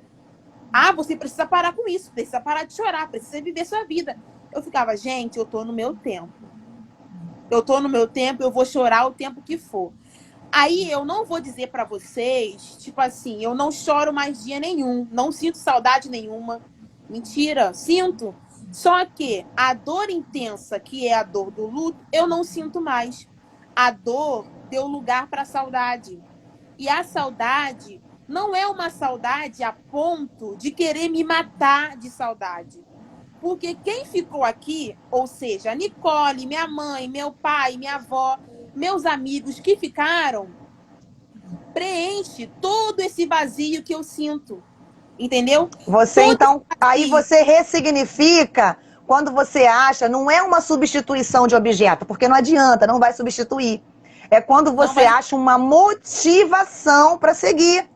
você precisa parar com isso, precisa parar de chorar, precisa viver sua vida. Eu ficava, gente, eu tô no meu tempo. Eu tô no meu tempo, eu vou chorar o tempo que for. Aí eu não vou dizer para vocês, tipo assim, eu não choro mais dia nenhum, não sinto saudade nenhuma. Mentira, sinto. Só que a dor intensa, que é a dor do luto, eu não sinto mais. A dor deu lugar para a saudade. E a saudade não é uma saudade a ponto de querer me matar de saudade. Porque quem ficou aqui, ou seja, a Nicole, minha mãe, meu pai, minha avó, meus amigos que ficaram, preenche todo esse vazio que eu sinto. Entendeu?
Você, então, aí você ressignifica quando você acha, não é uma substituição de objeto, porque não adianta, não vai substituir. É quando
Não,
você acha uma motivação para seguir.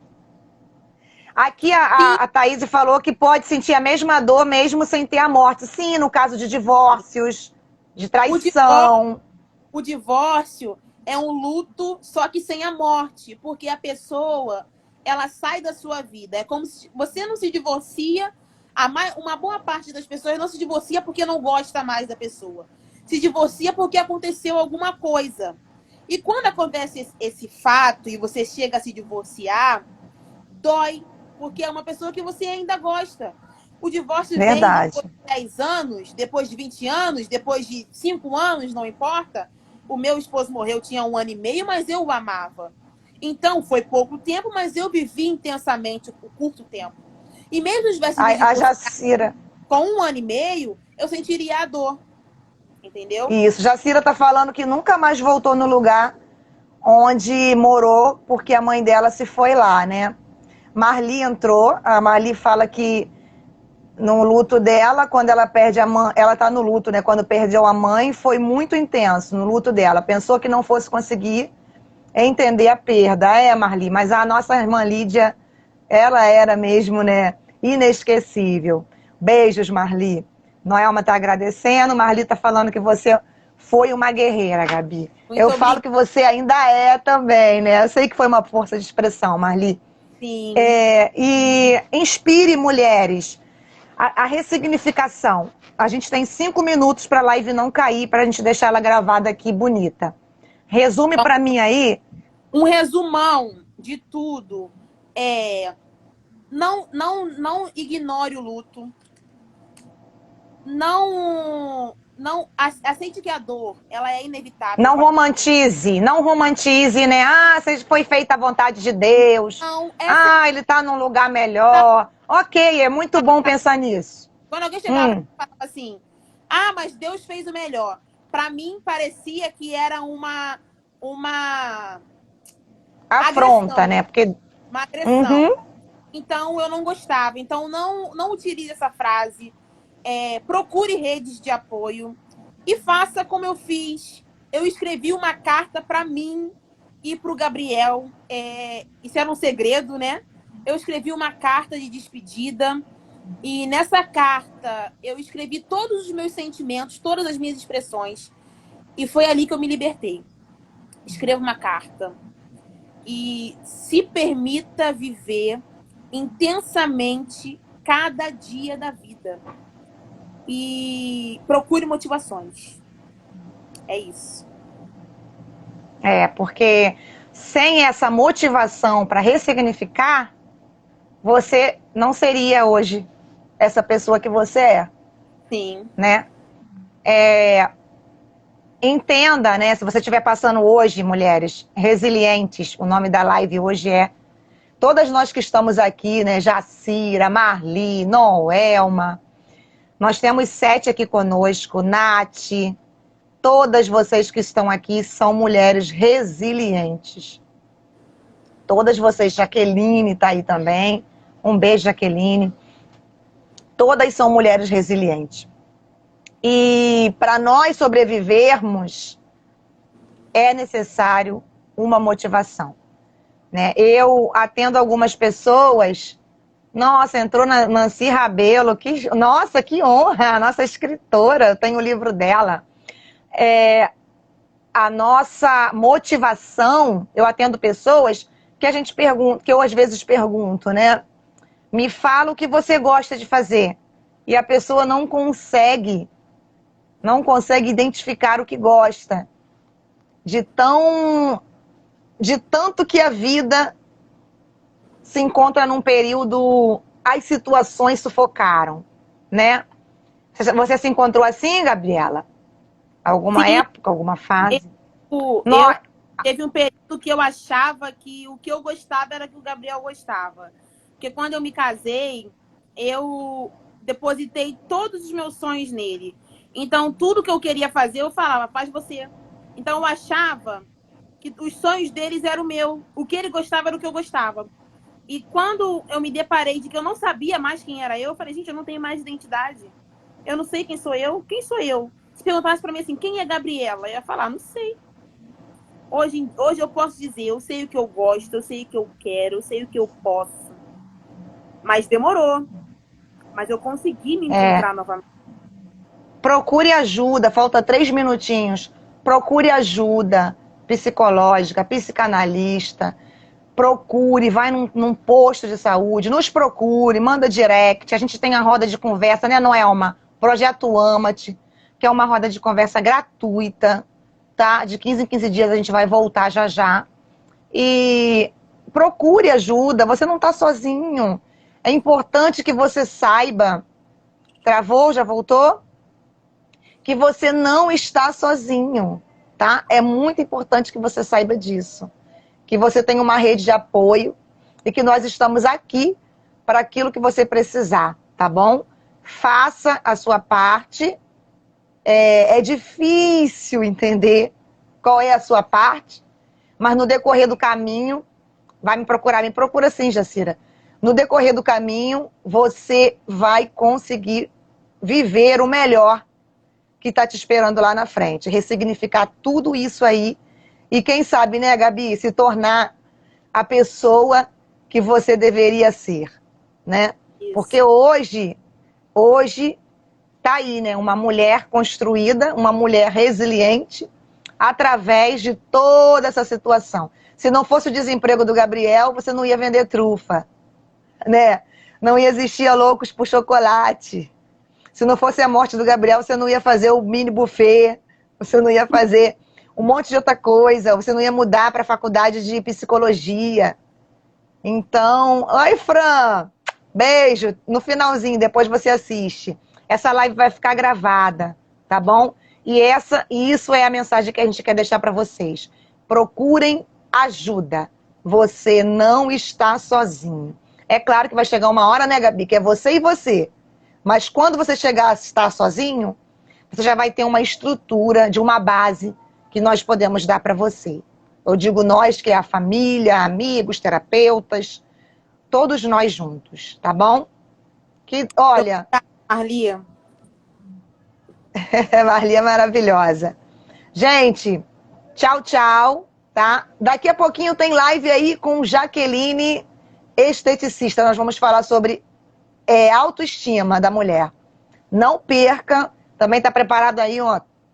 Aqui a Thaís falou que pode sentir a mesma dor mesmo sem ter a morte. Sim, no caso de divórcios, de
o divórcio,
traição.
o divórcio é um luto, só que sem a morte, porque a pessoa, ela sai da sua vida. É como se você não se divorcia, uma boa parte das pessoas não se divorcia porque não gosta mais da pessoa. Se divorcia porque aconteceu alguma coisa. E quando acontece esse fato e você chega a se divorciar, dói, porque é uma pessoa que você ainda gosta. O divórcio vem depois
Verdade.
de 10 anos, depois de 20 anos, depois de 5 anos, não importa. O meu esposo morreu, tinha 1 ano e meio, mas eu o amava. Então, foi pouco tempo, mas eu vivi intensamente o curto tempo. E mesmo se tivesse me
A
divorciado
Jacira.
com 1 ano e meio, eu sentiria a dor. Entendeu?
Isso, Jacira tá falando que nunca mais voltou no lugar onde morou, porque a mãe dela se foi lá, né? Marli entrou, a Marli fala que no luto dela, quando ela perde a mãe, ela tá no luto, né? Quando perdeu a mãe, foi muito intenso no luto dela. Pensou que não fosse conseguir entender a perda. É, Marli, mas a nossa irmã Lídia, ela era mesmo, né? Inesquecível. Beijos, Marli. Noelma tá agradecendo, Marli tá falando que você foi uma guerreira, Gabi.
Muito
Eu falo
obrigada.
que você ainda é também, né? Eu sei que foi uma força de expressão, Marli.
Sim.
E inspire mulheres. A ressignificação. A gente tem 5 minutos para a live não cair, para a gente deixar ela gravada aqui bonita. Resume para mim aí.
Um resumão de tudo é não ignore o luto. Não aceite que a dor, ela é inevitável.
Não romantize, né? Ah, você foi feita à vontade de Deus.
Não,
Ah, ele está num lugar melhor. Ok, é muito bom pensar nisso.
quando alguém chegava e falava assim: "Ah, mas Deus fez o melhor". Para mim parecia que era uma
Afronta,
agressão,
né? Porque.
uma agressão.
Uhum.
Então eu não gostava. Então não utilize essa frase. Procure redes de apoio e faça como eu fiz. Eu escrevi uma carta para mim e para o Gabriel. Isso era um segredo, né? Eu escrevi uma carta de despedida e nessa carta eu escrevi todos os meus sentimentos, todas as minhas expressões e foi ali que eu me libertei. Escreva uma carta e se permita viver intensamente cada dia da vida. E procure motivações. É isso.
Porque sem essa motivação para ressignificar, você não seria hoje essa pessoa que você é.
Sim.
Né? Entenda, né? Se você estiver passando hoje, mulheres resilientes, o nome da live hoje é todas nós que estamos aqui, né? Jacira, Marli, Noelma. Nós temos 7 aqui conosco, Nath. Todas vocês que estão aqui são mulheres resilientes. Todas vocês, Jaqueline está aí também. Um beijo, Jaqueline. Todas são mulheres resilientes. E para nós sobrevivermos, é necessário uma motivação. Né? Eu atendo algumas pessoas. Nossa, entrou na Nancy Rabelo. Nossa, que honra! A nossa escritora, eu tenho o livro dela. A nossa motivação, eu atendo pessoas que a gente pergunta, que eu às vezes pergunto, né? Me fala o que você gosta de fazer. E a pessoa não consegue identificar o que gosta. De tanto que a vida se encontra num período, as situações sufocaram, né? Você se encontrou assim, Gabriela? Alguma
Sim,
época, alguma fase?
eu teve um período que eu achava que o que eu gostava era que o Gabriel gostava. Porque quando eu me casei, eu depositei todos os meus sonhos nele. Então, tudo que eu queria fazer, eu falava, faz você. Então, eu achava que os sonhos deles eram o meu. O que ele gostava era o que eu gostava. E quando eu me deparei de que eu não sabia mais quem era eu falei, gente, eu não tenho mais identidade. Eu não sei quem sou eu. Quem sou eu? Se perguntasse pra mim assim, quem é Gabriela? Eu ia falar, não sei. Hoje eu posso dizer, eu sei o que eu gosto, eu sei o que eu quero, eu sei o que eu posso. Mas demorou. Mas eu consegui me
É,
encontrar novamente.
procure ajuda, falta 3 minutinhos. Procure ajuda psicológica, psicanalista. Procure, vai num posto de saúde, nos procure, manda direct. A gente tem a roda de conversa, né, Noelma? Projeto Ama-te, que é uma roda de conversa gratuita, tá? De 15 em 15 dias a gente vai voltar já já. E procure ajuda, você não está sozinho. É importante que você saiba. Travou? Já voltou? Que você não está sozinho, tá? É muito importante que você saiba disso. Que você tenha uma rede de apoio e que nós estamos aqui para aquilo que você precisar, tá bom? Faça a sua parte. É difícil entender qual é a sua parte, mas no decorrer do caminho, vai me procura sim, Jacira. No decorrer do caminho, você vai conseguir viver o melhor que está te esperando lá na frente. Ressignificar tudo isso aí. E quem sabe, né, Gabi, se tornar a pessoa que você deveria ser, né? Porque
Isso.
hoje tá aí, né, uma mulher construída, uma mulher resiliente através de toda essa situação. Se não fosse o desemprego do Gabriel, você não ia vender trufa, né? Não ia existir Loucos por Chocolate. Se não fosse a morte do Gabriel, você não ia fazer o mini buffet, você não ia fazer um monte de outra coisa, você não ia mudar para a faculdade de psicologia. Então, oi, Fran, beijo. No finalzinho, depois você assiste. Essa live vai ficar gravada, tá bom? E isso é a mensagem que a gente quer deixar para vocês. Procurem ajuda. Você não está sozinho. É claro que vai chegar uma hora, né, Gabi, que é você e você. Mas quando você chegar a estar sozinho, você já vai ter uma estrutura de uma base que nós podemos dar para você. Eu digo nós, que é a família, amigos, terapeutas, todos nós juntos, tá bom? Que, olha,
Marli,
Marli é maravilhosa. Gente, tchau, tchau, tá? Daqui a pouquinho tem live aí com Jaqueline, esteticista. Nós vamos falar sobre autoestima da mulher. Não perca, também está preparado aí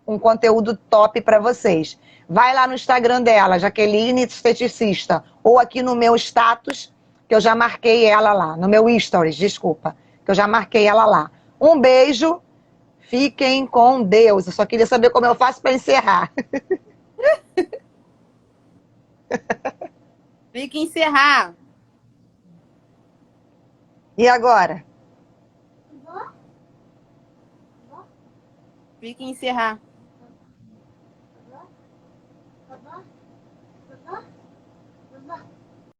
um conteúdo top para vocês. Vai lá no Instagram dela, Jaqueline Esteticista, ou aqui no meu status, que eu já marquei ela lá, no meu stories, desculpa, que eu já marquei ela lá. Um beijo, fiquem com Deus. Eu só queria saber como eu faço para encerrar.
fica encerrar.
E agora?
Fica encerrar.